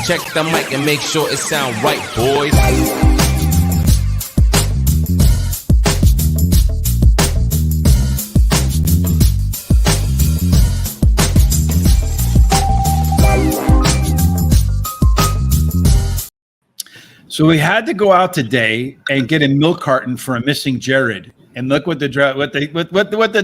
check the mic and make sure it sound right, boys. So we had to go out today and get a milk carton for a missing Jared. And look what the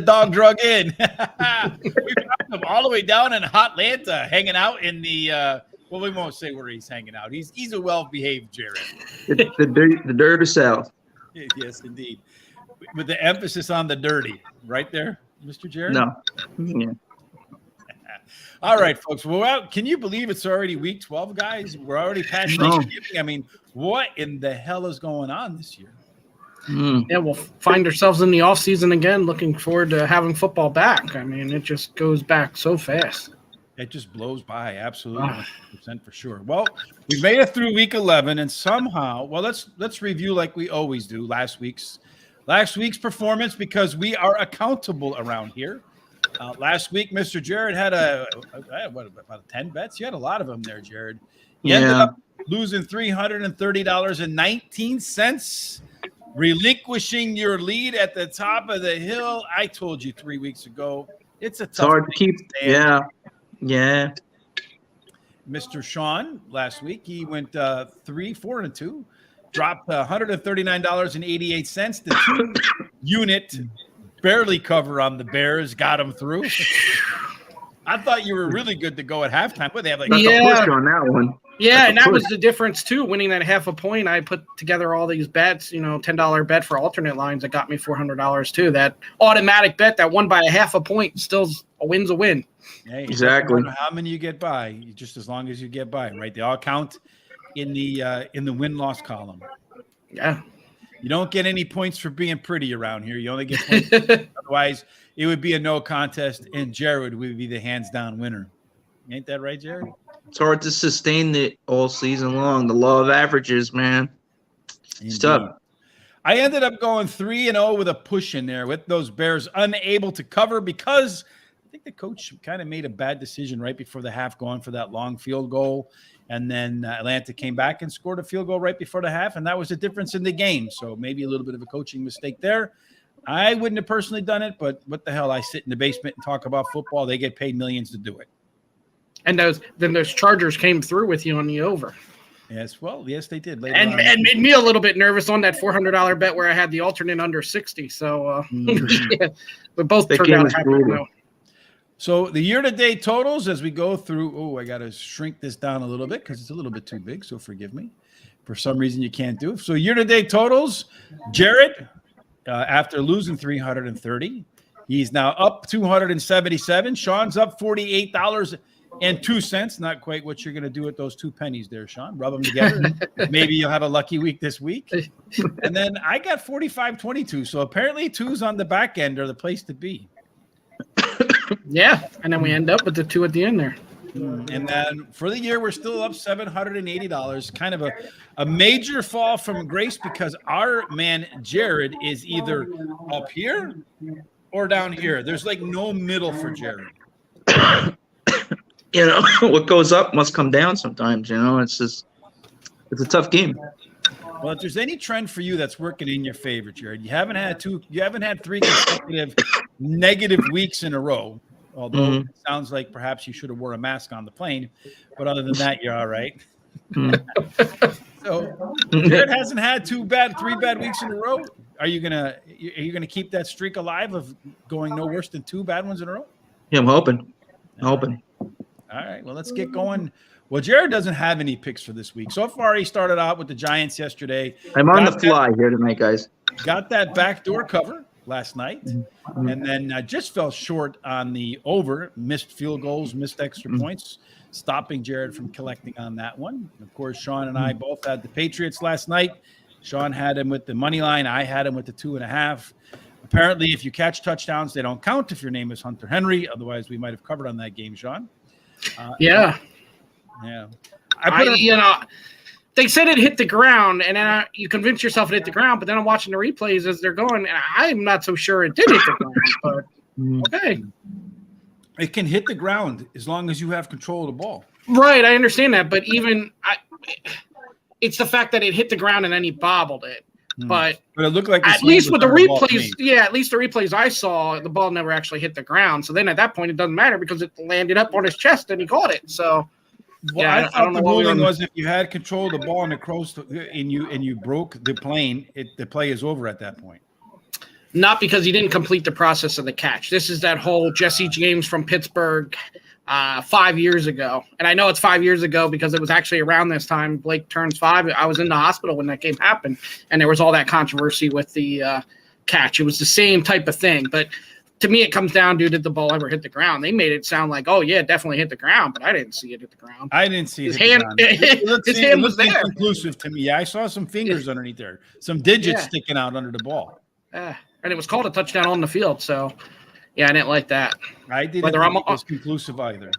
dog drug in. We found him all the way down in Hotlanta, hanging out in the. Well, we won't say where he's hanging out. He's a well-behaved Jared. The dirty South. Yes, indeed. With the emphasis on the dirty, right there, Mr. Jared. No. Yeah. All right, folks. Well, can you believe it's already week 12, guys? We're already past Thanksgiving. I mean, what in the hell is going on this year? Yeah, we'll find ourselves in the off season again. Looking forward to having football back. I mean, it just goes back so fast. It just blows by, absolutely, 100% for sure. Well, we've made it through week 11, and somehow, well, let's review like we always do last week's performance, because we are accountable around here. Last week, Mr. Jared had about 10 bets. You had a lot of them there, Jared. You ended up losing $330.19, relinquishing your lead at the top of the hill. I told you 3 weeks ago, it's hard to keep. Yeah. Mr. Sean last week, he went 3-4-2, dropped $139.88. The 2-unit barely cover on the Bears got him through. I thought you were really good to go at halftime, but they have like a push on that one. Yeah, and that was the difference too. Winning that half a point, I put together all these bets. $10 bet for alternate lines that got me $400 too. That automatic bet that won by a half a point still a win's a win. Hey, exactly. How many you get by, just as long as you get by, right? They all count in the win-loss column. Yeah. You don't get any points for being pretty around here. You only get points. Otherwise, it would be a no contest, and Jared would be the hands-down winner. Ain't that right, Jared? It's hard to sustain it all season long. The law of averages, man. It's tough. I ended up going 3-0 with a push in there with those Bears unable to cover because I think the coach kind of made a bad decision right before the half going for that long field goal. And then Atlanta came back and scored a field goal right before the half, and that was the difference in the game. So maybe a little bit of a coaching mistake there. I wouldn't have personally done it, but what the hell? I sit in the basement and talk about football. They get paid millions to do it. And those Chargers came through with you on the over. Yes, well, yes, they did. And made me a little bit nervous on that $400 bet where I had the alternate under 60. So yeah, but both turned out happy. So the year-to-date totals as we go through, I got to shrink this down a little bit because it's a little bit too big, so forgive me. For some reason, you can't do it. So year-to-date totals, Jared, after losing $330, he's now up $277. Sean's up $48.02. Not quite what you're going to do with those 2 pennies there, Sean. Rub them together. Maybe you'll have a lucky week this week. And then I got 45.22. So apparently 2s on the back end are the place to be. Yeah, and then we end up with the 2 at the end there. And then for the year, we're still up $780. Kind of a major fall from grace because our man Jared is either up here or down here. There's like no middle for Jared. What goes up must come down sometimes. It's a tough game. Well, if there's any trend for you that's working in your favor, Jared, you haven't had 3 consecutive negative weeks in a row. Although it sounds like perhaps you should have wore a mask on the plane, but other than that, you're all right. So Jared hasn't had 3 bad weeks in a row. Are you gonna keep that streak alive of going no worse than 2 bad ones in a row? Yeah, I'm hoping. All right, well, let's get going. Well, Jared doesn't have any picks for this week. So far, he started out with the Giants yesterday. I'm on the fly here tonight, guys. Got that backdoor cover last night, and then just fell short on the over. Missed field goals, missed extra points, stopping Jared from collecting on that one. Of course, Sean and I both had the Patriots last night. Sean had him with the money line. I had him with the 2.5. Apparently, if you catch touchdowns, they don't count if your name is Hunter Henry. Otherwise, we might have covered on that game, Sean. Yeah. They said it hit the ground, and then you convince yourself it hit the ground, but then I'm watching the replays as they're going, and I'm not so sure it did hit the ground, but okay. It can hit the ground as long as you have control of the ball. Right, I understand that, but it's the fact that it hit the ground and then he bobbled it. But it looked like at least with the replays, at least the replays I saw, the ball never actually hit the ground. So then at that point, it doesn't matter because it landed up on his chest and he caught it. So, well, I thought the ruling was if you had control of the ball and it crossed and you broke the plane, the play is over at that point. Not because he didn't complete the process of the catch. This is that whole Jesse James from Pittsburgh 5 years ago. And I know it's 5 years ago because it was actually around this time Blake turns 5. I was in the hospital when that game happened, and there was all that controversy with the catch. It was the same type of thing. But to me, it comes down to, did the ball ever hit the ground? They made it sound like, oh, yeah, it definitely hit the ground, but I didn't see it hit the ground. I didn't see his hand. His hand was there. Inconclusive to me. Yeah, I saw some fingers underneath there, some digits sticking out under the ball. And it was called a touchdown on the field. So, yeah, I didn't like that. I didn't think it was conclusive either.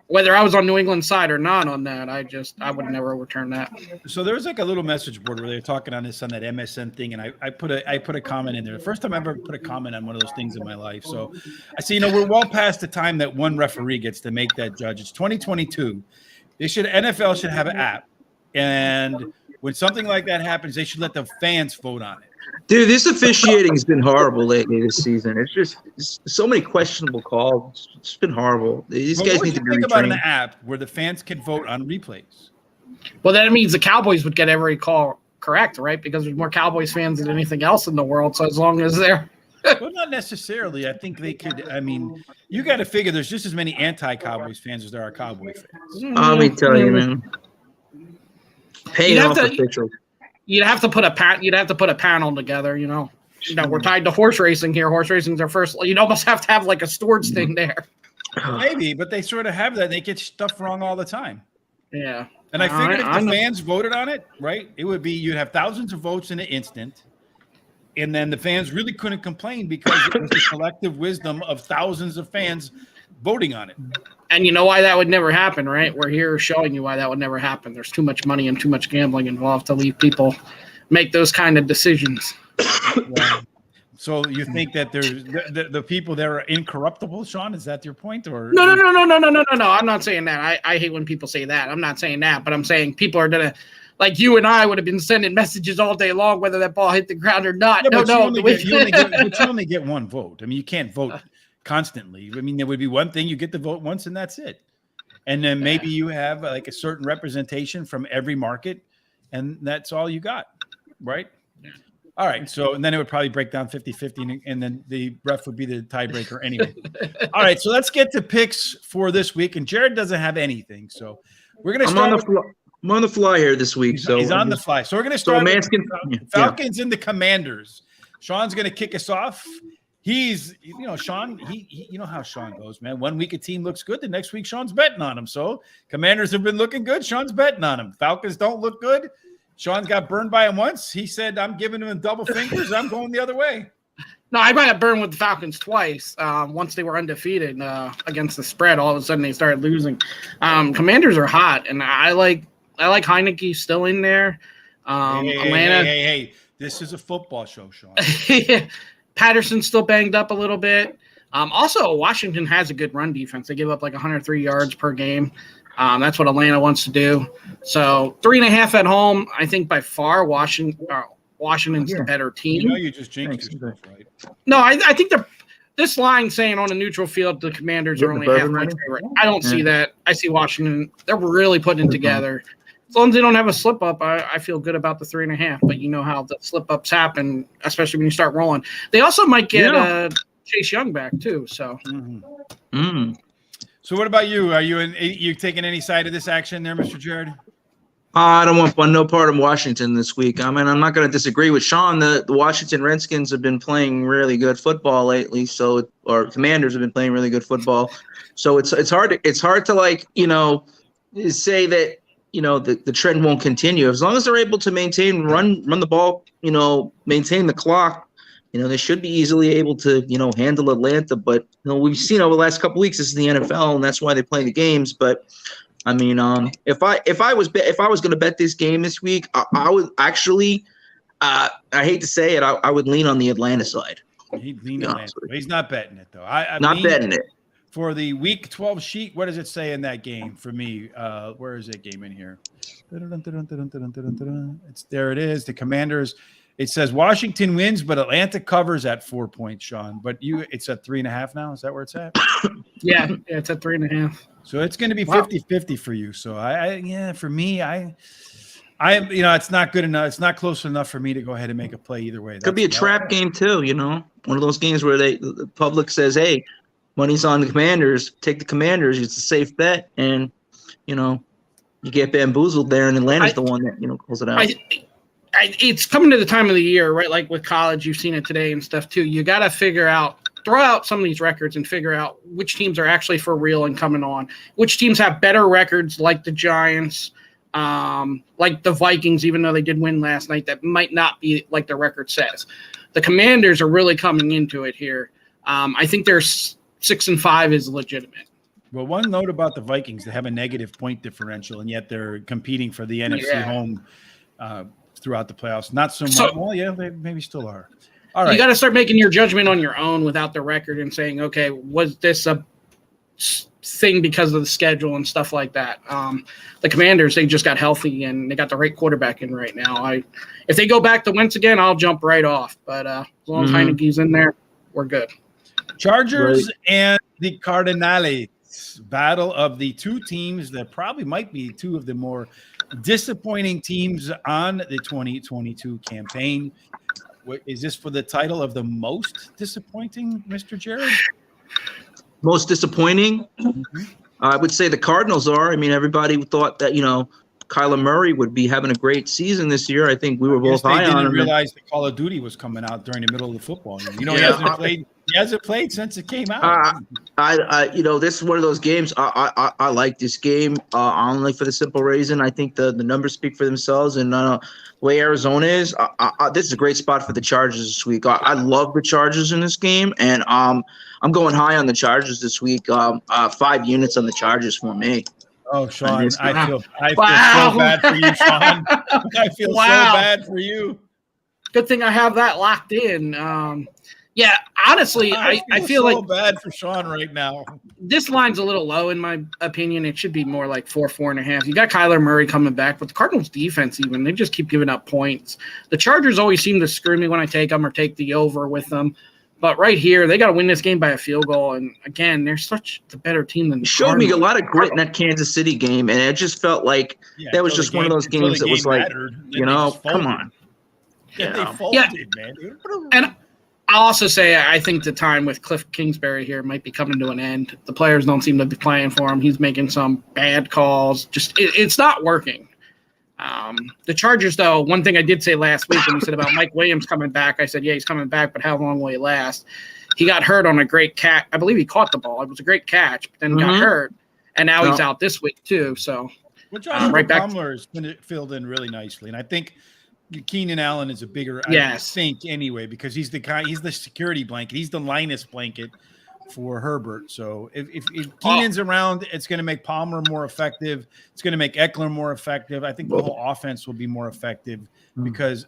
Whether I was on New England side or not on that, I would never overturn that. So there was like a little message board where they were talking on that MSN thing, and I put a comment in there. The first time I ever put a comment on one of those things in my life. So I say, we're well past the time that one referee gets to make that judge. It's 2022. NFL should have an app, and when something like that happens, they should let the fans vote on it. Dude, this officiating has been horrible lately this season. It's so many questionable calls. It's been horrible. These guys need to be retrained. Think about an app where the fans can vote on replays. Well, that means the Cowboys would get every call correct, right? Because there's more Cowboys fans than anything else in the world. So as long as they're well, not necessarily. I think they could. I mean, you got to figure there's just as many anti-Cowboys fans as there are Cowboy fans. Let me tell you, man. Paying off officials. You'd have to put a panel together, we're tied to horse racing here. Horse racing's our first. You'd almost have to have like a storage thing there. Maybe, but they sort of have that. They get stuff wrong all the time. Yeah. And I figured if the fans voted on it, right, it would be you'd have thousands of votes in an instant, and then the fans really couldn't complain because it was the collective wisdom of thousands of fans voting on it. And you know why that would never happen, right? We're here showing you why that would never happen. There's too much money and too much gambling involved to leave people make those kind of decisions. Yeah. So you think that there's the people that are incorruptible, Sean? Is that your point? Or no. I'm not saying that. I hate when people say that. I'm not saying that, but I'm saying people are gonna, like you and I would have been sending messages all day long whether that ball hit the ground or not. Yeah, you only get one vote. I mean, you can't vote constantly. I mean, there would be one thing, you get the vote once and that's it. And then maybe you have like a certain representation from every market and that's all you got, right? Yeah. All right. So, and then it would probably break down 50-50 and then the ref would be the tiebreaker anyway. All right. So let's get to picks for this week. And Jared doesn't have anything. So we're going to start. I'm on the fly here this week. He's on the fly. So we're going to start with Falcons and the Commanders. Sean's going to kick us off. He's, Sean, he how Sean goes, man. 1 week a team looks good. The next week, Sean's betting on him. So Commanders have been looking good. Sean's betting on them. Falcons don't look good. Sean's got burned by him once. He said, I'm giving him double fingers. I'm going the other way. No, I might have burned with the Falcons twice. Once they were undefeated against the spread, all of a sudden they started losing. Commanders are hot, and I like Heineke still in there. Atlanta. Hey. This is a football show, Sean. Patterson's still banged up a little bit. Also, Washington has a good run defense. They give up like 103 yards per game. That's what Atlanta wants to do. So 3.5 at home. I think by far Washington's the better team. You just jinxed yourself, right? No, I think this line saying on a neutral field the Commanders are only half-point favorite. I don't see that. I see Washington. They're really putting it together. As long as they don't have a slip-up, I feel good about the 3.5. But you know how the slip-ups happen, especially when you start rolling. They also might get Chase Young back, too. So. So what about you? Are you taking any side of this action there, Mr. Jared? I don't want no part of Washington this week. I mean, I'm not going to disagree with Sean. The Washington Redskins have been playing really good football lately. Or Commanders have been playing really good football. So it's hard to like, say that, the trend won't continue. As long as they're able to run the ball, maintain the clock, they should be easily able to, handle Atlanta. But, we've seen over the last couple of weeks, this is the NFL, and that's why they play the games. But, I mean, if I was going to bet this game this week, I would actually, I hate to say it, I would lean on the Atlanta side. He'd lean on it. He's not betting it, though. Not betting it. for the Week 12 sheet, what does it say in that game for me? Where is that game in here? It's there. It is. The Commanders. It says Washington wins, but Atlanta covers at 4 points, Sean. But it's at 3.5 now. Is that where it's at? Yeah, it's at 3.5. So it's going to be 50-50 for you. So for me, it's not good enough. It's not close enough for me to go ahead and make a play either way. Could be a trap game too, one of those games where the public says, "Hey, money's on the Commanders. Take the Commanders. It's a safe bet," and you get bamboozled there, and Atlanta's the one that calls it out. It's coming to the time of the year, right? Like with college, you've seen it today and stuff too. You got to throw out some of these records and figure out which teams are actually for real and coming on. Which teams have better records, like the Giants, like the Vikings, even though they did win last night, that might not be like the record says. The Commanders are really coming into it here. I think their 6-5 is legitimate. Well, one note about the Vikings, they have a negative point differential, and yet they're competing for the NFC home throughout the playoffs. Not so much. Well, yeah, they maybe still are. All right. You got to start making your judgment on your own without the record and saying, okay, was this a thing because of the schedule and stuff like that? The Commanders, they just got healthy and they got the right quarterback in right now. If they go back to Wentz again, I'll jump right off. But as long as Heineke's in there, we're good. Chargers and the Cardinals, battle of the two teams that probably might be two of the more disappointing teams on the 2022 campaign. Is this for the title of the most disappointing, Mr. Jared? Most disappointing? I would say the Cardinals are. I mean, everybody thought that, Kyler Murray would be having a great season this year. I think we were both high on him. They didn't realize the Call of Duty was coming out during the middle of the football game. He hasn't played since it came out. This is one of those games. I like this game only for the simple reason. I think the numbers speak for themselves, and the way Arizona is, this is a great spot for the Chargers this week. I love the Chargers in this game, and I'm going high on the Chargers this week. 5 units on the Chargers for me. Oh, Sean, I feel so bad for you, Sean. I feel so bad for you. Good thing I have that locked in. Yeah, honestly, I feel so bad for Sean right now. This line's a little low in my opinion. It should be more like 4.5. You got Kyler Murray coming back, but the Cardinals defense they just keep giving up points. The Chargers always seem to screw me when I take them or take the over with them. But right here, they got to win this game by a field goal. And again, they're such the better team than the Cardinals. Showed me a lot of grit in that Kansas City game, and it just felt like that was just one of those games that was like, come on. Yeah, they folded, man. And I'll also say I think the time with Cliff Kingsbury here might be coming to an end. The players don't seem to be playing for him. He's making some bad calls. Just it's not working. The Chargers, though, one thing I did say last week when we said about Mike Williams coming back, I said, yeah, he's coming back, but how long will he last? He got hurt on a great catch. I believe he caught the ball. It was a great catch, but then got hurt, and now he's out this week too. So, right back. Palmer has filled in really nicely, and I think Keenan Allen is a bigger sink anyway because he's the security blanket. He's the Linus blanket for Herbert. So if Keenan's around, it's going to make Palmer more effective. It's going to make Eckler more effective. I think the whole offense will be more effective because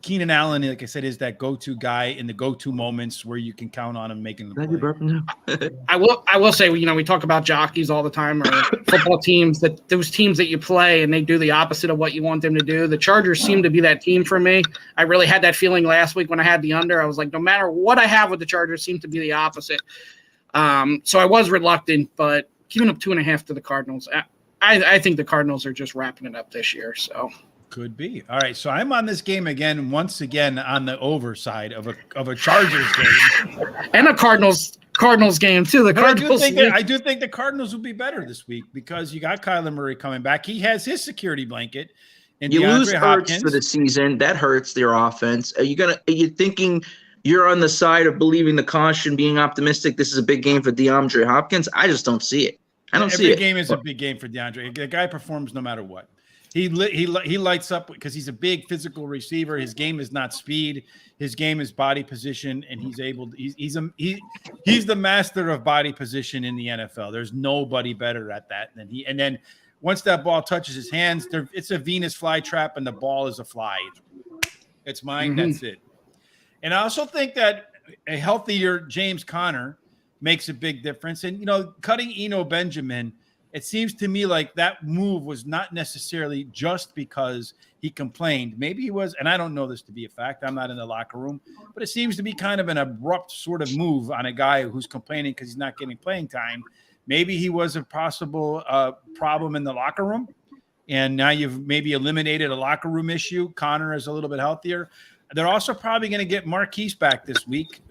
Keenan Allen, like I said, is that go-to guy in the go-to moments where you can count on him making the play. I will say, we talk about jockeys all the time or football teams, those teams that you play and they do the opposite of what you want them to do. The Chargers seem to be that team for me. I really had that feeling last week when I had the under. I was like, no matter what I have with the Chargers, seems to be the opposite. So I was reluctant, but giving up 2.5 to the Cardinals, I think the Cardinals are just wrapping it up this year. So. Could be. All right, so I'm on this game once again on the over side of a Chargers game and a Cardinals game too. I do think the Cardinals will be better this week because you got Kyler Murray coming back. He has his security blanket, and you lose Hopkins Ertz for the season. That hurts their offense. Are you thinking you're on the side of believing the caution, being optimistic? This is a big game for DeAndre Hopkins. I just don't see it. Every game is a big game for DeAndre. The guy performs no matter what. He lights up because he's a big physical receiver. His game is not speed. His game is body position, and he's the master of body position in the NFL. There's nobody better at that than he. And then once that ball touches his hands, it's a Venus flytrap, and the ball is a fly. It's mine. That's it. And I also think that a healthier James Conner makes a big difference. And, cutting Eno Benjamin, it seems to me like that move was not necessarily just because he complained. Maybe he was, and I don't know this to be a fact. I'm not in the locker room, but it seems to be kind of an abrupt sort of move on a guy who's complaining because he's not getting playing time. Maybe he was a possible problem in the locker room, and now you've maybe eliminated a locker room issue. Connor is a little bit healthier. They're also probably going to get Marquise back this week,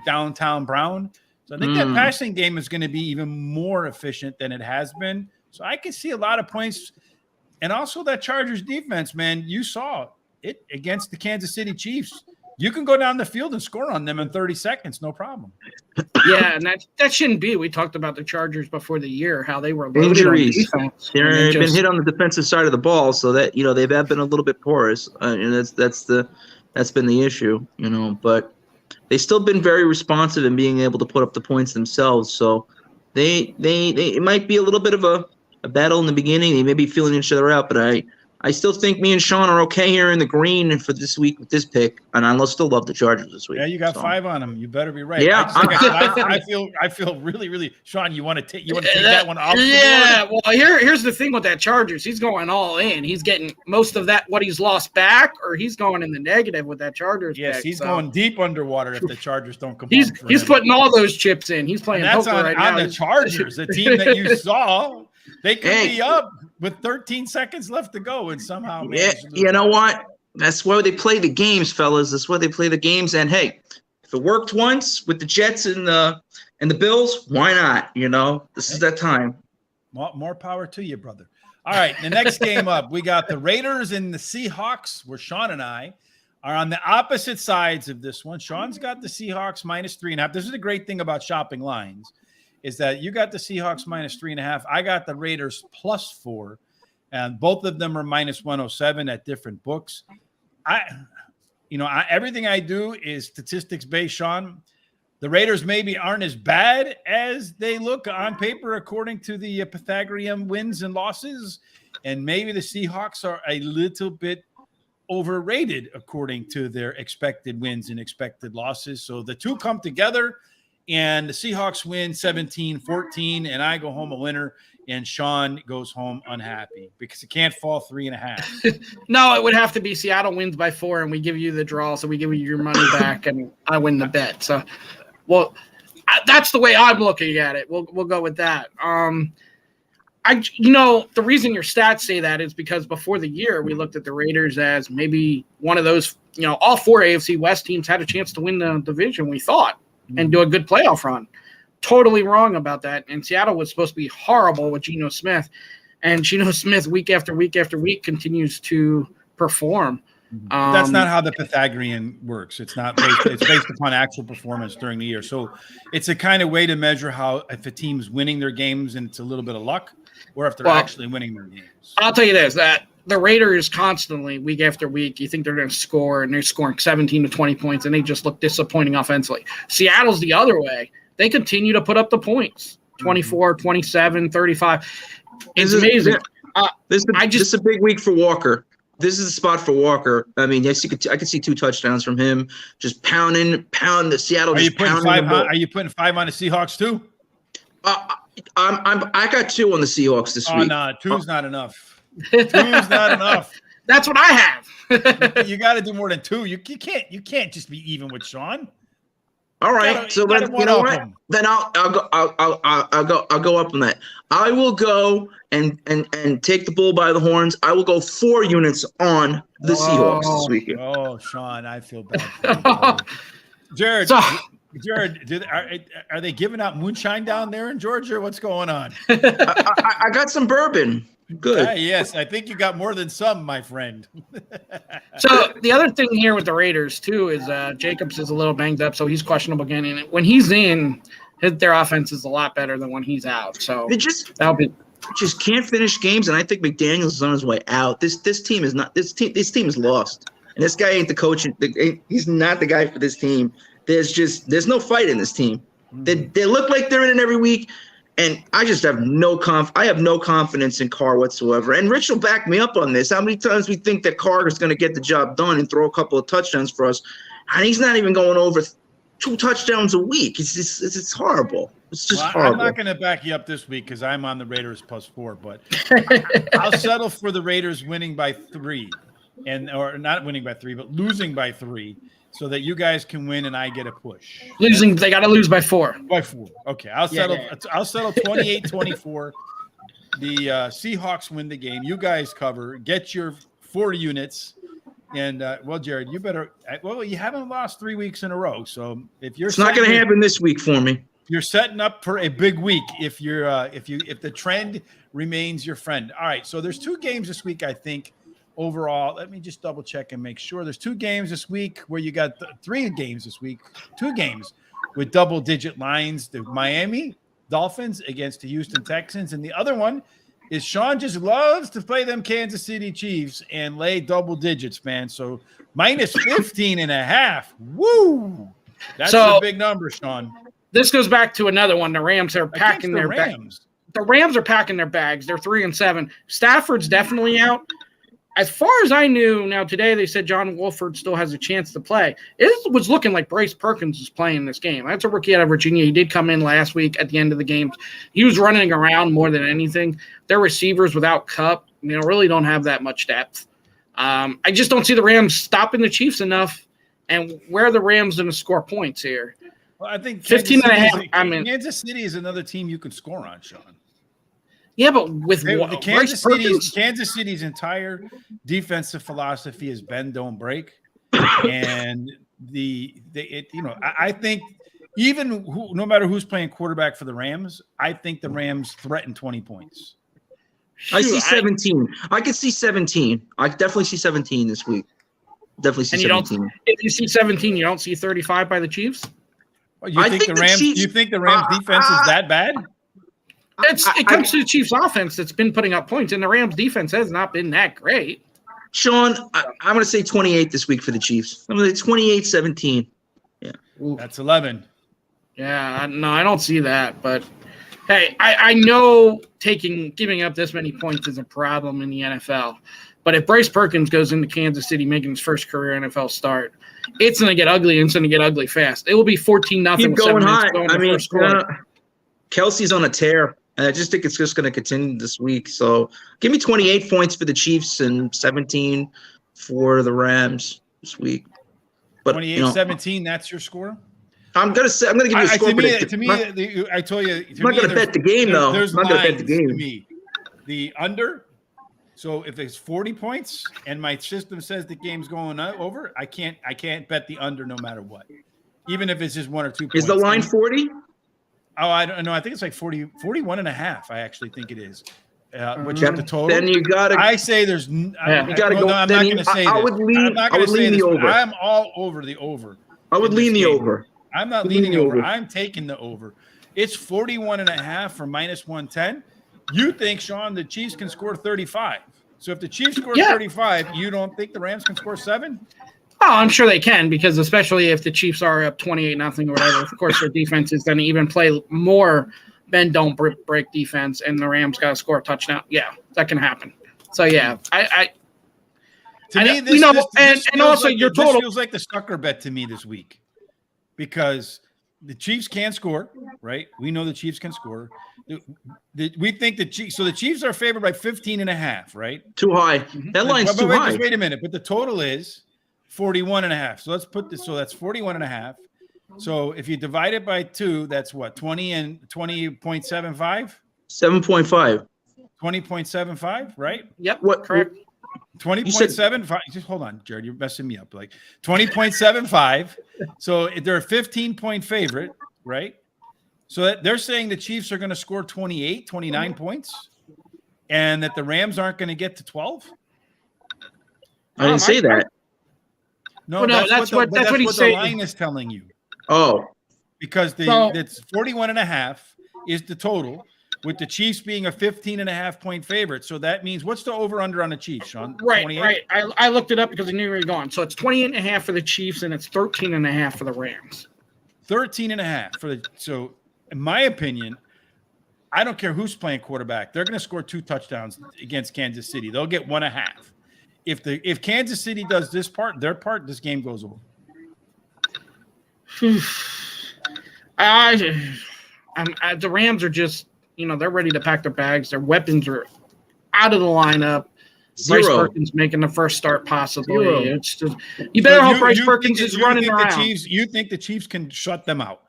downtown Brown. So I think that passing game is going to be even more efficient than it has been. So I can see a lot of points. And also that Chargers defense, man, you saw it against the Kansas City Chiefs. You can go down the field and score on them in 30 seconds, no problem. Yeah, and that shouldn't be. We talked about the Chargers before the year, how they were loaded injuries. on defense. They've been hit on the defensive side of the ball, so that they've been a little bit porous, and that's been the issue, But they've still been very responsive in being able to put up the points themselves. So they it might be a little bit of a battle in the beginning. They may be feeling each other out, but I still think me and Sean are okay here in the green for this week with this pick, and I still love the Chargers this week. Yeah, you got 5 on them. You better be right. Yeah, I feel really, really. Sean, you want to take that one off? Yeah. Well, here's the thing with that Chargers. He's going all in. He's getting most of that what he's lost back, or he's going in the negative with that Chargers. Yes, pick, he's going deep underwater if the Chargers don't come. He's putting all those chips in. He's playing that's poker right now. On the Chargers, the team that you saw. They could be up with 13 seconds left to go, and somehow. Yeah, you know what? That's why they play the games, fellas. That's why they play the games. And hey, if it worked once with the Jets and the Bills, why not? This is that time. More power to you, brother. All right, the next game up, we got the Raiders and the Seahawks, where Sean and I are on the opposite sides of this one. Sean's got the Seahawks -3.5. This is the great thing about shopping lines. Is that you got the Seahawks -3.5. I got the Raiders +4, and both of them are -107 at different books. Everything I do is statistics based, Sean. The Raiders maybe aren't as bad as they look on paper, according to the Pythagorean wins and losses, and maybe the Seahawks are a little bit overrated according to their expected wins and expected losses. So the two come together. And the Seahawks win 17-14, and I go home a winner, and Sean goes home unhappy because it can't fall 3.5. No, it would have to be Seattle wins by 4, and we give you the draw, so we give you your money back, and I win the bet. So, that's the way I'm looking at it. We'll go with that. The reason your stats say that is because before the year, we looked at the Raiders as maybe one of those, all 4 AFC West teams had a chance to win the division, we thought. And do a good playoff run. Totally wrong about that. And Seattle was supposed to be horrible with Geno Smith. And Geno Smith, week after week after week, continues to perform. That's not how the Pythagorean works. It's not based, it's based upon actual performance during the year. So it's a kind of way to measure how if a team's winning their games and it's a little bit of luck, or if they're actually winning their games. I'll tell you this, that the Raiders constantly, week after week, you think they're going to score, and they're scoring 17 to 20 points, and they just look disappointing offensively. Seattle's the other way. They continue to put up the points, 24, 27, 35. It's amazing. This is a big week for Walker. This is a spot for Walker. I mean, yes, I could see 2 touchdowns from him, just pound the Seattle. Are you putting 5? Are you putting 5 on the Seahawks too? I got 2 on the Seahawks this week. Oh no, 2's not enough. 2's not enough. That's what I have. You got to do more than 2. You can't just be even with Sean. All right, so then you know what? Then I'll go up on that. I will go and take the bull by the horns. I will go 4 units on the Seahawks this weekend. Oh, Sean, I feel bad. Jared. Jared, are they giving out moonshine down there in Georgia? What's going on? I got some bourbon. Good. Yes, I think you got more than some, my friend. So the other thing here with the Raiders too is Jacobs is a little banged up, so he's questionable again. And when he's in, their offense is a lot better than when he's out. So they just can't finish games, and I think McDaniels is on his way out. This team is not. This team is lost, and this guy ain't the coach. He's not the guy for this team. There's no fight in this team. They look like they're in it every week. And I just have no confidence in Carr whatsoever. And Rich will back me up on this. How many times we think that Carr is going to get the job done and throw a couple of touchdowns for us, and he's not even going over 2 touchdowns a week. It's horrible. It's just Well, I'm horrible. not going to back you up this week because I'm on the Raiders +4, but I'll settle for the Raiders winning by 3, or not winning by 3, but losing by 3, so that you guys can win and I get a push. Losing, they got to lose by 4. By 4. Okay, I'll settle. I'll settle 28-24. The Seahawks win the game. You guys cover. Get your 4 units. And well, Jared, you better. Well, you haven't lost 3 weeks in a row, so if you're, it's not going to happen this week for me. You're setting up for a big week if you're if the trend remains your friend. All right, so there's 2 games this week, I think. Overall, let me just double check and make sure. There's 2 games this week where you got 3 games this week. 2 games with double-digit lines. The Miami Dolphins against the Houston Texans, and the other one is Sean just loves to play them Kansas City Chiefs and lay double digits, man. So -15.5. Woo! That's a big number, Sean. This goes back to another one. The Rams are packing Against their bags. The Rams are packing their bags. They're 3-7. Stafford's definitely out. As far as I knew, now today they said John Wolford still has a chance to play. It was looking like Bryce Perkins was playing this game. That's a rookie out of Virginia. He did come in last week at the end of the game. He was running around more than anything. Their receivers without Kupp, really don't have that much depth. I just don't see the Rams stopping the Chiefs enough. And where are the Rams going to score points here? Well, I think 15.5. Kansas City is another team you could score on, Sean. Yeah, but with the Kansas City's entire defensive philosophy is bend, don't break, and I think no matter who's playing quarterback for the Rams, I think the Rams threaten 20 points. I see 17. I could see 17. I definitely see 17 this week. Definitely see 17. If you see 17, you don't see 35 by the Chiefs? Well, you think the Rams defense is that bad? It comes to the Chiefs offense that's been putting up points, and the Rams defense has not been that great. Sean, I'm going to say 28 this week for the Chiefs. I'm going to say 28-17. Yeah. Ooh. That's 11. Yeah, no, I don't see that. But, hey, I know giving up this many points is a problem in the NFL. But if Bryce Perkins goes into Kansas City making his first career NFL start, it's going to get ugly, and it's going to get ugly fast. It will be 14-0. Keep going high. Kelsey's on a tear. And I just think it's just going to continue this week. So give me 28 points for the Chiefs and 17 for the Rams this week. But 28-17, that's your score? I'm going to give you a score. I told you. I'm not going to bet the game, though. I'm not going to bet the game. To me. The under. So if it's 40 points and my system says the game's going over, I can't bet the under no matter what. Even if it's just 1 or 2 points. Is the line 40? Oh, I don't know. I think it's like 41.5. I actually think it is. Which is the total. Then you got to. I say there's. You got to go. No, I'm not going to say I would lean. I would lean the over. I'm all over the over. I would lean the over. I'm not leaning over. I'm taking the over. It's 41.5 for -110. You think, Sean, the Chiefs can score 35? So if the Chiefs score 35, you don't think the Rams can score 7? Oh, I'm sure they can, because especially if the Chiefs are up 28-0 or whatever, of course their defense is going to even play more bend don't break defense, and the Rams got to score a touchdown. Yeah, that can happen. So yeah, this feels like the sucker bet to me this week, because the Chiefs can score, right? We know the Chiefs can score. We think the Chiefs. So the Chiefs are favored by 15.5, right? Too high. That line's too high. Wait a minute, but the total is 41.5. So let's put this. So that's 41.5. So if you divide it by 2, that's what? 20 and 20.75? 7.5. 20.75, right? Yep. What? Correct. 20.75. Just hold on, Jared. You're messing me up. Like 20.75. So they're a 15-point favorite, right? So they're saying the Chiefs are going to score 29 points, and that the Rams aren't going to get to 12. I didn't say that. No, that's what the line is telling you. Oh, because it's 41.5 is the total, with the Chiefs being a 15.5 point favorite. So that means, what's the over under on the Chiefs, Sean? Right. I looked it up because I knew you were going. So it's 28.5 for the Chiefs and it's 13.5 for the Rams. 13.5 for the. So in my opinion, I don't care who's playing quarterback. They're going to score 2 touchdowns against Kansas City. They'll get 1.5. If Kansas City does their part, this game goes over. The Rams are just, they're ready to pack their bags. Their weapons are out of the lineup. Bryce Perkins making the first start possibly. It's just, you better hope Bryce Perkins is running around. You think the Chiefs can shut them out?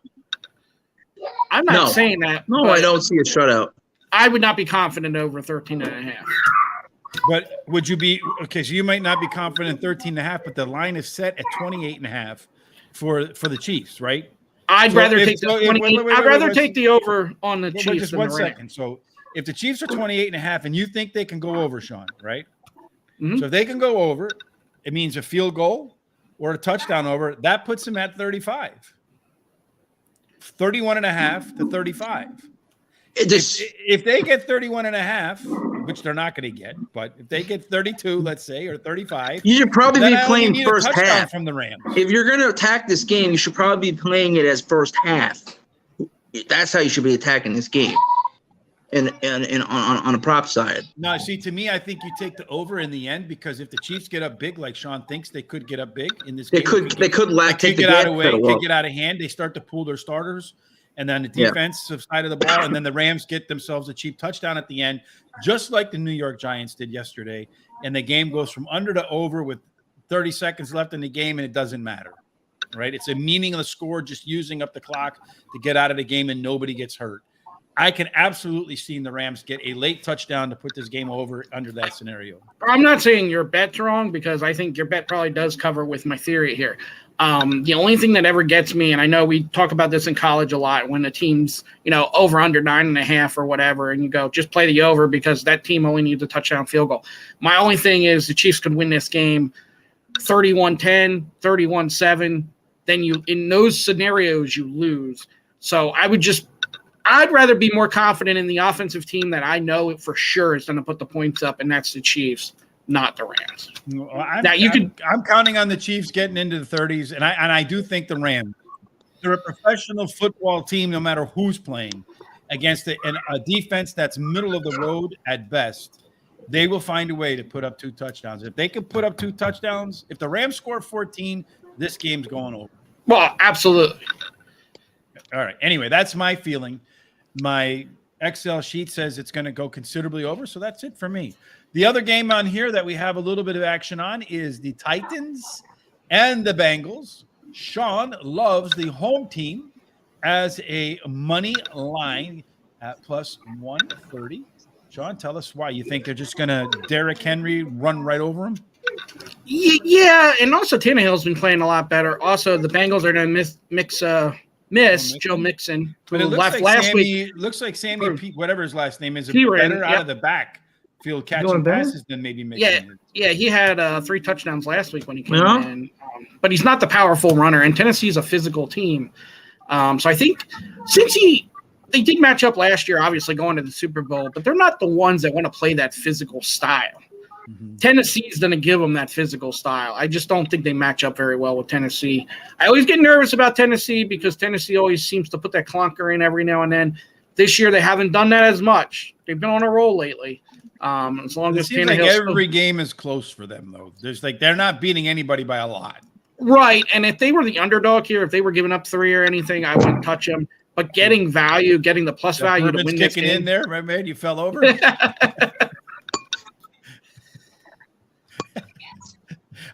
I'm not saying that. No, I don't see a shutout. I would not be confident over 13.5. But would you be okay? So you might not be confident in 13.5, but the line is set at 28.5 for the Chiefs, right? I'd rather take the over on the Chiefs. Just 1 second. So if the Chiefs are 28.5 and you think they can go over, Sean, right? Mm-hmm. So if they can go over, it means a field goal or a touchdown over. That puts them at 35. 31.5 to 35. If they get 31.5, which they're not going to get, but if they get 32, let's say, or 35, you should probably be playing first half from the Rams. If you're going to attack this game, you should probably be playing it as first half. That's how you should be attacking this game. And on a prop side. No, see, to me, I think you take the over in the end because if the Chiefs get up big, like Sean thinks they could get up big in this game, they could get out of hand. They start to pull their starters, and then the defensive side of the ball, and then the Rams get themselves a cheap touchdown at the end, just like the New York Giants did yesterday. And the game goes from under to over with 30 seconds left in the game, and it doesn't matter, right? It's a meaningless score, just using up the clock to get out of the game, and nobody gets hurt. I can absolutely see the Rams get a late touchdown to put this game over under that scenario. I'm not saying your bet's wrong because I think your bet probably does cover with my theory here. The only thing that ever gets me, and I know we talk about this in college a lot, when the team's, over under 9.5 or whatever, and you go, just play the over because that team only needs a touchdown field goal. My only thing is the Chiefs could win this game 31-10, 31-7. Then in those scenarios, you lose. So I'd rather be more confident in the offensive team that I know for sure is going to put the points up, and that's the Chiefs, not the Rams. I'm counting on the Chiefs getting into the 30s, and I do think the Rams, they're a professional football team no matter who's playing against a defense that's middle of the road at best. They will find a way to put up 2 touchdowns. If they can put up 2 touchdowns, if the Rams score 14, this game's going over. Well, absolutely. All right. Anyway, that's my feeling. My Excel sheet says it's going to go considerably over, so that's it for me. The other game on here that we have a little bit of action on is the Titans and the Bengals. Sean loves the home team as a money line at plus 130. Sean, tell us why. You think they're just going to Derrick Henry run right over him? Yeah, and also Tannehill's been playing a lot better. Also, the Bengals are going to miss Joe Mixon, who left last week. Looks like Sammy, whatever his last name is, better out of the backfield catching passes than maybe Mixon. Yeah, he had 3 touchdowns last week when he came in. But he's not the powerful runner, and Tennessee's a physical team. So I think since they did match up last year, obviously going to the Super Bowl, but they're not the ones that want to play that physical style. Mm-hmm. Tennessee's going to give them that physical style. I just don't think they match up very well with Tennessee. I always get nervous about Tennessee because Tennessee always seems to put that clunker in every now and then. This year, they haven't done that as much. They've been on a roll lately. As long as seems like every game is close for them, though. They're not beating anybody by a lot. Right, and if they were the underdog here, if they were giving up 3 or anything, I wouldn't touch them. But getting value, getting the plus value to win this game. Kicking in there, my man, you fell over.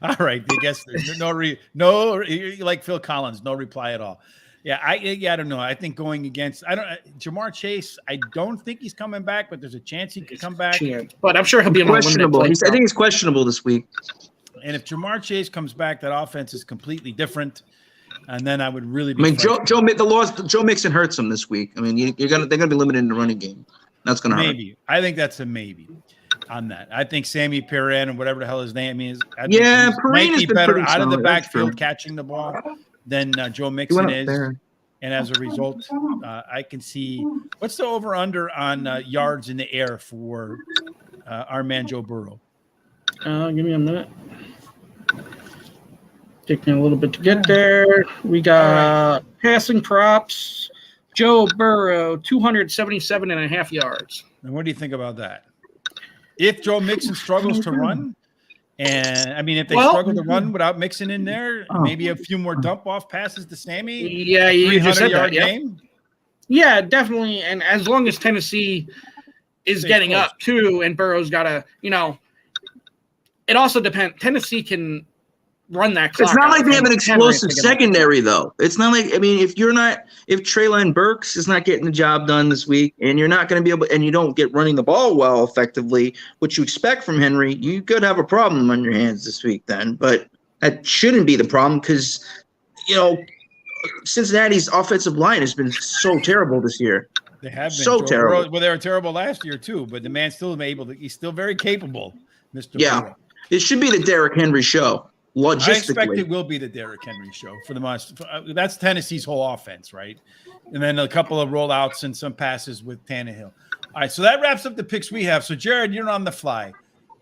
All right, I guess there's no like Phil Collins, no reply at all. Yeah, I don't know. I think going against Jamar Chase, I don't think he's coming back, but there's a chance he could come back. But I'm sure he'll be questionable. I think he's questionable this week. And if Jamar Chase comes back, that offense is completely different. And then I would really be. I mean, Joe Mixon hurts him this week. I mean, they're gonna be limited in the running game. That's gonna hurt. Maybe. I think that's a maybe. On that, I think Sammy Perrin and whatever the hell his name is, Perrin might be better out of the backfield catching the ball than Joe Mixon is. And as a result, I can see what's the over under on yards in the air for our man Joe Burrow. Give me a minute. Take me a little bit to get there. We got passing props. Joe Burrow, 277.5 yards. And what do you think about that? If Joe Mixon struggles to run, and I mean, if they struggle to run without Mixon in there, maybe a few more dump off passes to Sammy. Yeah, you just said that. Game. Yeah, definitely. And as long as Tennessee is getting close. up too, and Burrow's got to, it also depends. Tennessee can run that clock. It's not like they have an Henry explosive if they get up. secondary, though. It's not like, if Treylon Burks is not getting the job done this week, and you're not going to be able, and you don't get running the ball well effectively, which you expect from Henry, you could have a problem on your hands this week then. But that shouldn't be the problem because, Cincinnati's offensive line has been so terrible this year. They have been so terrible. Well, they were terrible last year too, but the man's still able to. He's still very capable, Mr. Yeah, Burrow. it should be the Derrick Henry show. Logistically, I expect it will be the Derrick Henry show for the most. That's Tennessee's whole offense, right? And then a couple of rollouts and some passes with Tannehill. All right, so that wraps up the picks we have. So, Jared, you're on the fly.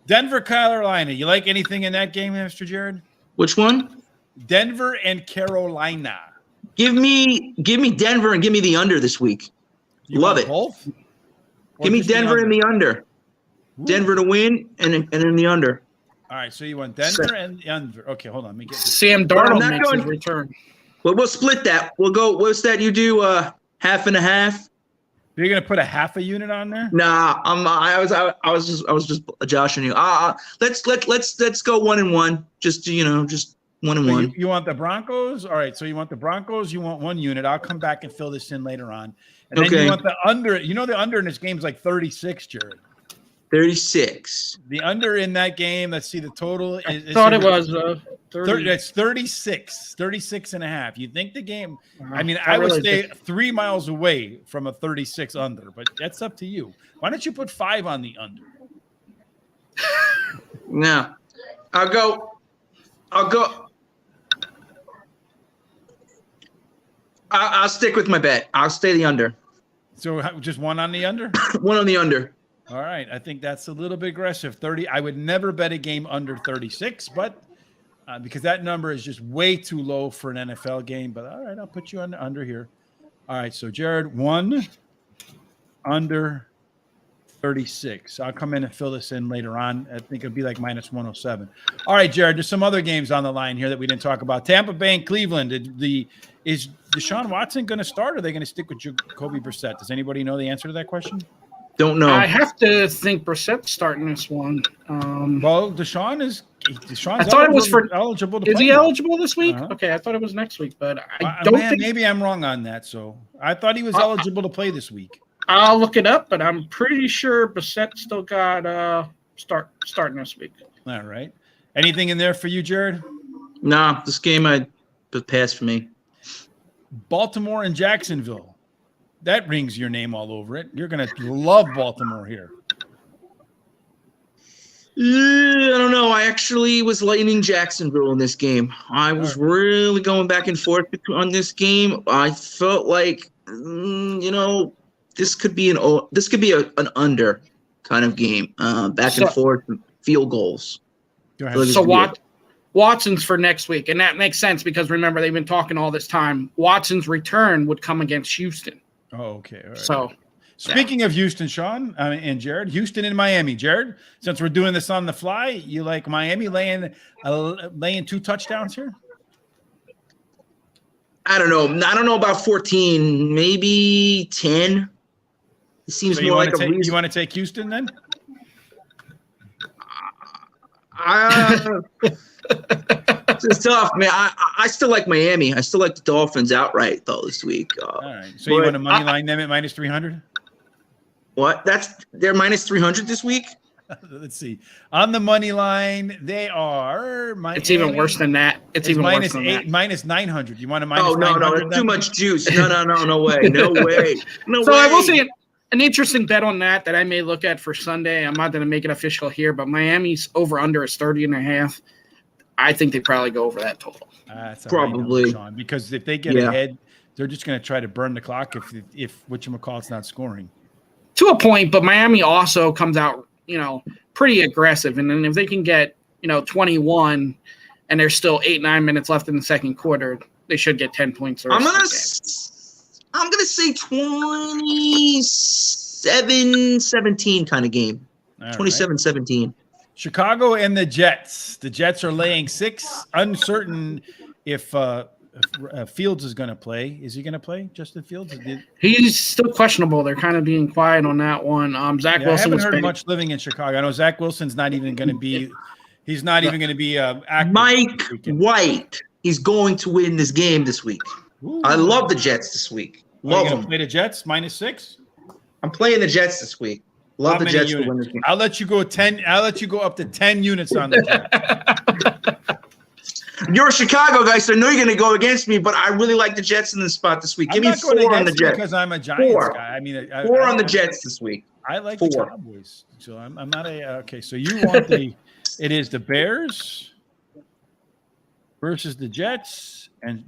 Denver, Carolina. You like anything in that game, Mr. Jared? Which one? Denver and Carolina. Give me Denver and give me the under this week. You Love want it. Both? Give me Denver and the under. Ooh. Denver to win and in the under. All right, so you want Denver and the under. Okay, hold on. Let me get this. Sam Darnold makes his return. Well, we'll split that. We'll go. What's that? You do half and a half. You're gonna put a half a unit on there? Nah, I was just joshing you. Let's go 1-1. Just 1-1. You want the Broncos? All right, so you want the Broncos. You want one unit. I'll come back and fill this in later on. And then you want the under. The under in this game is like 36, Jared. 36. The under in that game, let's see the total. I thought it was 30. It's 36 and a half. You think the game, I would really stay 3 miles away from a 36 under, but that's up to you. Why don't you put 5 on the under? No. I'll go. I'll stick with my bet. I'll stay the under. So just one on the under? One on the under. All right. I think that's a little bit aggressive. 30. I would never bet a game under 36, but because that number is just way too low for an NFL game. But all right, I'll put you on the under here. All right. So Jared, 1 under 36. I'll come in and fill this in later on. I think it'll be like minus 107. All right, Jared, there's some other games on the line here that we didn't talk about. Tampa Bay and Cleveland. Is Deshaun Watson going to start, or are they going to stick with Jacoby Brissett? Does anybody know the answer to that question? Don't know. I have to think Brissett's starting this one. Well, Deshaun's I thought it was eligible to Is play he now. eligible this week? Uh-huh. Okay, I thought it was next week, but I don't think. Maybe I'm wrong on that. So I thought he was eligible to play this week. I'll look it up, but I'm pretty sure Brissett still got starting this week. All right. Anything in there for you, Jared? Nah, this game I passed for me. Baltimore and Jacksonville. That rings your name all over it. You're going to love Baltimore here. I don't know. I actually was lightning Jacksonville in this game. I was really going back and forth on this game. I felt like, this could be an under kind of game, back and forth, field goals. Go ahead. So Watson's for next week, and that makes sense because remember they've been talking all this time. Watson's return would come against Houston. Oh, okay. All right. So, speaking of Houston, Sean and Jared, Houston and Miami. Jared, since we're doing this on the fly, you like Miami laying 2 touchdowns here? I don't know. I don't know about 14, maybe 10. It seems more like a reason. You want to take Houston then? It's tough, man. I still like Miami. I still like the Dolphins outright, though, this week. All right. So you want to money line them at minus 300? What? They're minus 300 this week? Let's see. On the money line, they are. Miami. It's even worse than that. It's even minus worse than that. minus 900. You want to minus? Oh no, 900 too much juice. No way, no way, no So way. I will say an interesting bet on that I may look at for Sunday. I'm not going to make it official here, but Miami's over under is 30.5. I think they probably go over that total. Probably, Sean, because if they get ahead, they're just going to try to burn the clock if whatchamacallit's not scoring. To a point, but Miami also comes out, pretty aggressive. And then if they can get, 21 and there's still 8-9 minutes left in the second quarter, they should get 10 points. I'm gonna say 27-17 kind of game. 27-17. Chicago and the Jets. The Jets are laying 6. Uncertain if Fields is going to play. Is he going to play, Justin Fields? He's still questionable. They're kind of being quiet on that one. Zach Wilson. I haven't heard much living in Chicago. I know Zach Wilson's not even going to be. He's not even going to be active. Mike White. He's going to win this game this week. Ooh. I love the Jets this week. Love them. Play the Jets -6. I'm playing the Jets this week. Love the Jets to win this game. I'll let you go 10. I'll let you go up to 10 units on the Jets. You're a Chicago guy, so I know you're going to go against me, but I really like the Jets in this spot this week. Give me 4 on the Jets. Because I'm a Giants guy. I mean, 4 on the Jets this week. I like 4. The Cowboys. So I'm not a okay. So you want the? It is the Bears versus the Jets, and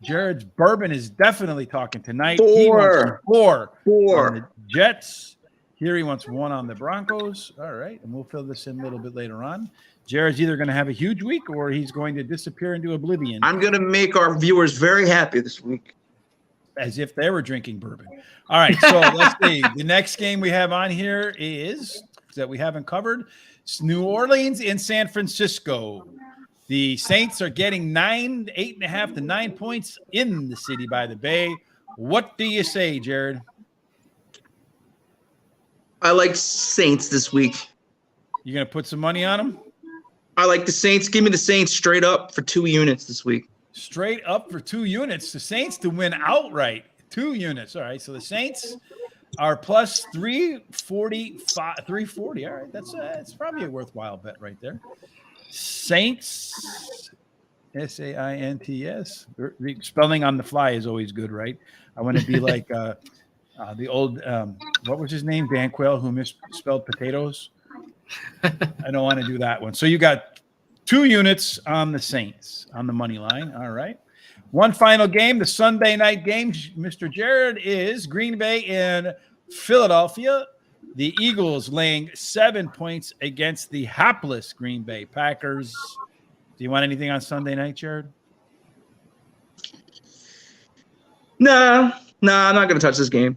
Jared's bourbon is definitely talking tonight. 4. He wants 4. 4 on the Jets. Here he wants 1 on the Broncos. All right, and we'll fill this in a little bit later on. Jared's either going to have a huge week or he's going to disappear into oblivion. I'm going to make our viewers very happy this week. As if they were drinking bourbon. All right, so let's see. The next game we have on here is that we haven't covered. It's New Orleans in San Francisco. The Saints are getting 8.5 to 9 points in the city by the Bay. What do you say, Jared? I like Saints this week. You going to put some money on them? I like the Saints. Give me the Saints straight up for 2 units this week. Straight up for 2 units. The Saints to win outright. 2 units. All right. So the Saints are plus 340. All right. That's probably a worthwhile bet right there. Saints, Saints. Spelling on the fly is always good, right? I want to be like the old, what was his name? Dan Quayle, who misspelled potatoes. I don't want to do that one. So you got 2 units on the Saints on the money line. All right. One final game, the Sunday night game, Mr. Jared, is Green Bay in Philadelphia. The Eagles laying 7 points against the hapless Green Bay Packers. Do you want anything on Sunday night, Jared? No, I'm not going to touch this game.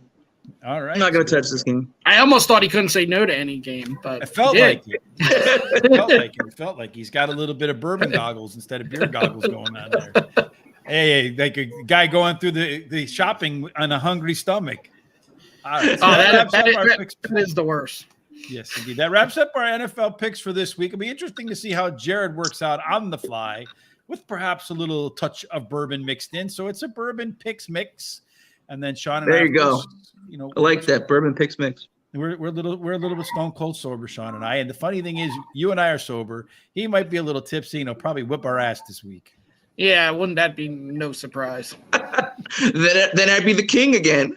All right. I'm not going to touch this game. I almost thought he couldn't say no to any game, but it felt like it. It felt like he's got a little bit of bourbon goggles instead of beer goggles going on there. Hey, like a guy going through the shopping on a hungry stomach. All right, so that is the worst. Yes, indeed. That wraps up our NFL picks for this week. It'll be interesting to see how Jared works out on the fly with perhaps a little touch of bourbon mixed in. So it's a bourbon picks mix. And then Sean and there you go. I like that bourbon picks mix. We're a little bit stone cold sober, Sean and I. And the funny thing is, you and I are sober. He might be a little tipsy, and he'll probably whip our ass this week. Yeah, wouldn't that be no surprise? then I'd be the king again.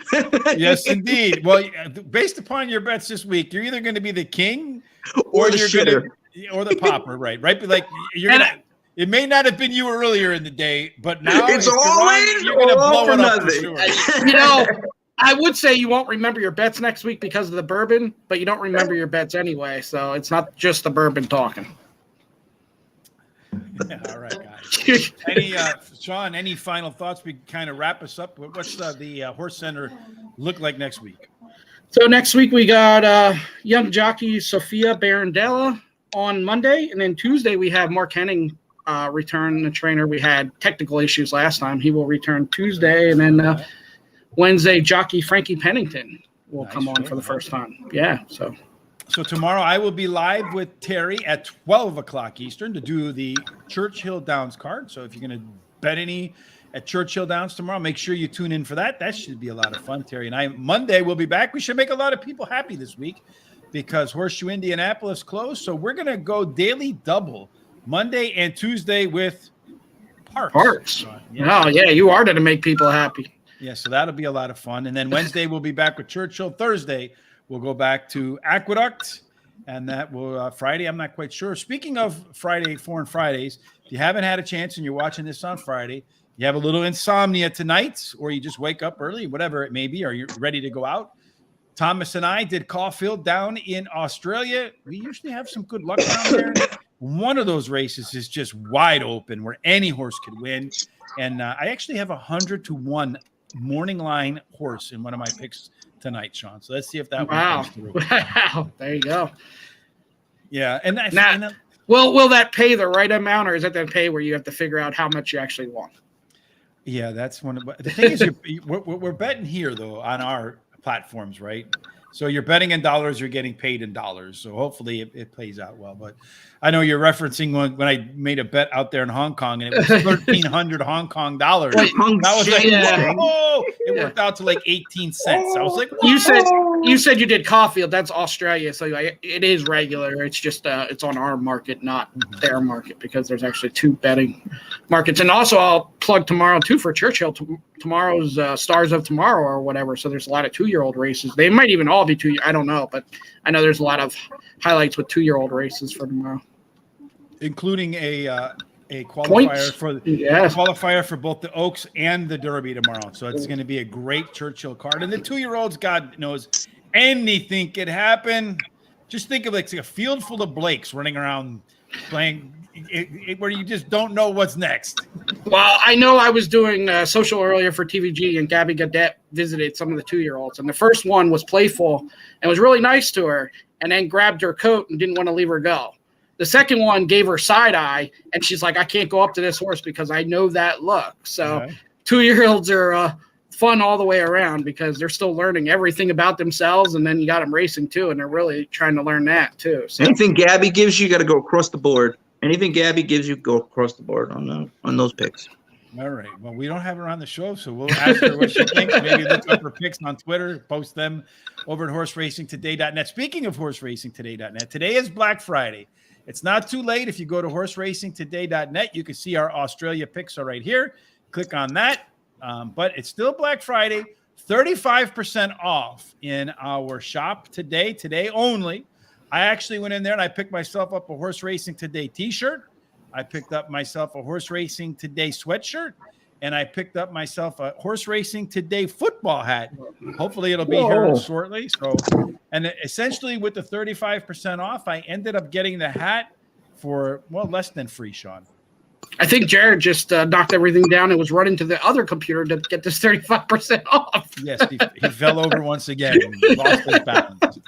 Yes, indeed. Well, based upon your bets this week, you're either going to be the king or the shitter or the popper, right? But like it may not have been you earlier in the day, but now it's all in. You're going to blow it up for sure. I would say you won't remember your bets next week because of the bourbon, but you don't remember your bets anyway. So it's not just the bourbon talking. Yeah, all right, guys. Sean, any final thoughts? We kind of wrap us up. What's the Horse Center look like next week? So next week we got young jockey Sophia Barandella on Monday, and then Tuesday we have Mark Henning return, the trainer. We had technical issues last time. He will return Tuesday, and then Wednesday jockey Frankie Pennington will come on for the first time. Yeah, So tomorrow I will be live with Terry at 12 o'clock Eastern to do the Churchill Downs card. So if you're going to bet any at Churchill Downs tomorrow, make sure you tune in for that. That should be a lot of fun, Terry and I. Monday we'll be back. We should make a lot of people happy this week because Horseshoe Indianapolis closed. So we're going to go daily double Monday and Tuesday with Parks. Yeah. Oh, yeah, you are going to make people happy. Yeah, so that'll be a lot of fun. And then Wednesday we'll be back with Churchill. Thursday we'll go back to Aqueduct, and that will Friday. I'm not quite sure. Speaking of Friday, Foreign Fridays, if you haven't had a chance and you're watching this on Friday, you have a little insomnia tonight, or you just wake up early, whatever it may be, or you're ready to go out. Thomas and I did Caulfield down in Australia. We usually have some good luck down there. One of those races is just wide open where any horse could win. And I actually have 100-1 morning line horse in one of my picks tonight, Sean. So let's see if that one comes through. Wow. There you go. Yeah. And will that pay the right amount, or is that the pay where you have to figure out how much you actually want? Yeah, that's one of the thing is we're betting here though on our platforms, right? So you're betting in dollars, you're getting paid in dollars. So hopefully it plays out well. But I know you're referencing when I made a bet out there in Hong Kong and it was 1,300 Hong Kong dollars. Wait, That was like, yeah. whoa! It worked out to like 18 cents. I was like, You said you did Caulfield. That's Australia, so it is regular. It's just it's on our market, not their market, because there's actually two betting markets. And also, I'll plug tomorrow too for Churchill. Tomorrow's Stars of Tomorrow or whatever. So there's a lot of 2-year-old races. They might even all be 2. I don't know, but I know there's a lot of highlights with 2-year-old races for tomorrow, including a qualifier Points? qualifier for both the Oaks and the Derby tomorrow. So it's going to be a great Churchill card. And the 2-year-olds, God knows, anything could happen. Just think of like a field full of Blakes running around playing where you just don't know what's next. Well, I know I was doing social earlier for TVG, and Gabby Gadet visited some of the 2-year-olds. And the first one was playful and was really nice to her, and then grabbed her coat and didn't want to leave her go. The second one gave her side eye, and she's like, I can't go up to this horse because I know that look. So 2-year-olds are fun all the way around because they're still learning everything about themselves, and then you got them racing too, and they're really trying to learn that too. So anything Gabby gives you, got to go across the board. Anything Gabby gives you, go across the board on those picks. All right. Well, we don't have her on the show, so we'll ask her what she thinks. Maybe look up her picks on Twitter, post them over at horseracingtoday.net. Speaking of horseracingtoday.net, today is Black Friday. It's not too late. If you go to horseracingtoday.net, you can see our Australia picks are right here. Click on that. But it's still Black Friday, 35% off in our shop today only. I actually went in there and I picked myself up a Horse Racing Today t-shirt. I picked up myself a Horse Racing Today sweatshirt, and I picked up myself a Horse Racing Today football hat. Hopefully it'll be here shortly. So, and essentially with the 35% off, I ended up getting the hat for, well, less than free, Sean. I think Jared just knocked everything down and was running to the other computer to get this 35% off. Yes, he fell over once again and lost his balance.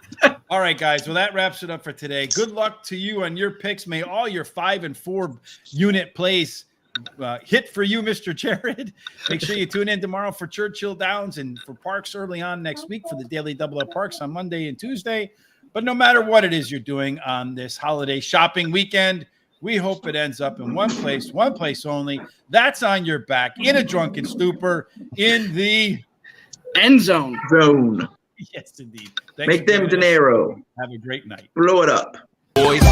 All right, guys. Well, that wraps it up for today. Good luck to you on your picks. May all your 5 and 4 unit plays hit for you, Mr. Jared. Make sure you tune in tomorrow for Churchill Downs and for Parks early on next week for the Daily Double Up Parks on Monday and Tuesday. But no matter what it is you're doing on this holiday shopping weekend, we hope it ends up in one place only. That's on your back, in a drunken stupor, in the end zone. Yes, indeed. Make them dinero. Have a great night. Blow it up. Boys.